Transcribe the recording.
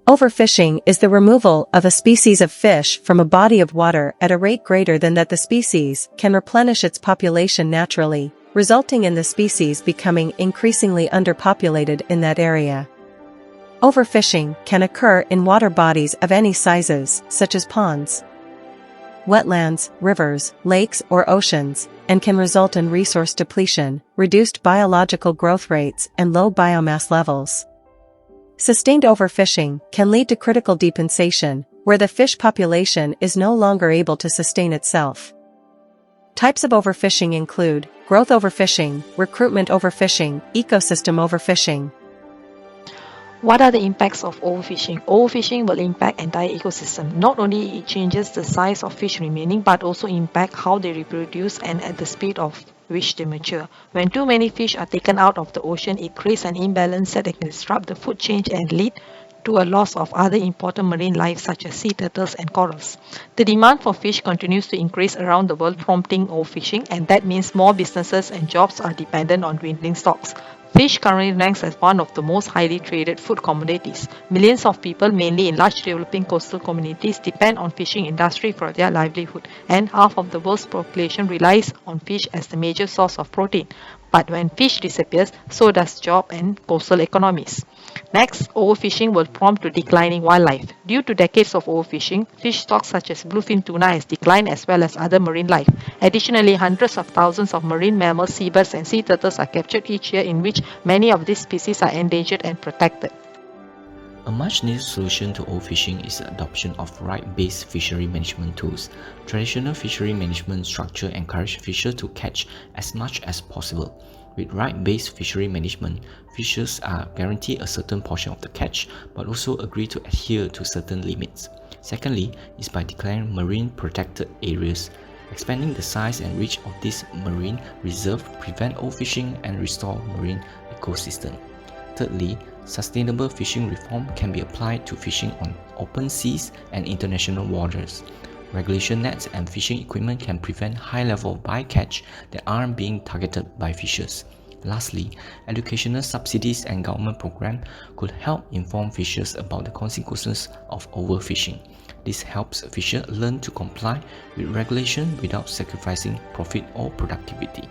Overfishing is the removal of a species of fish from a body of water at a rate greater than that the species can replenish its population naturally, resulting in the species becoming increasingly underpopulated in that area. Overfishing can occur in water bodies of any sizes, such as ponds, wetlands, rivers, lakes, or oceans, and can result in resource depletion, reduced biological growth rates, and low biomass levels. Sustained overfishing can lead to critical depensation, where the fish population is no longer able to sustain itself. Types of overfishing include growth overfishing, recruitment overfishing, ecosystem overfishing. What are the impacts of overfishing? Overfishing will impact entire ecosystem. Not only it changes the size of fish remaining, but also impact how they reproduce and at the speed of which they mature. When too many fish are taken out of the ocean, it creates an imbalance that can disrupt the food chain and lead to a loss of other important marine life such as sea turtles and corals. The demand for fish continues to increase around the world, prompting overfishing, and that means more businesses and jobs are dependent on dwindling stocks. Fish currently ranks as one of the most highly traded food commodities. Millions of people, mainly in large developing coastal communities, depend on fishing industry for their livelihood, and half of the world's population relies on fish as the major source of protein. But when fish disappears, so does job and coastal economies. Next, overfishing will prompt to declining wildlife. Due to decades of overfishing, fish stocks such as bluefin tuna has declined as well as other marine life. Additionally, hundreds of thousands of marine mammals, seabirds, and sea turtles are captured each year, in which many of these species are endangered and protected. A much-needed solution to overfishing is the adoption of right-based fishery management tools. Traditional fishery management structure encourage fishers to catch as much as possible. With right-based fishery management, fishers are guaranteed a certain portion of the catch, but also agree to adhere to certain limits. Secondly, is by declaring marine protected areas. Expanding the size and reach of this marine reserve prevent overfishing and restore marine ecosystem. Thirdly, sustainable fishing reform can be applied to fishing on open seas and international waters. Regulation nets and fishing equipment can prevent high level of bycatch that aren't being targeted by fishers. Lastly, educational subsidies and government programs could help inform fishers about the consequences of overfishing. This helps fishers learn to comply with regulation without sacrificing profit or productivity.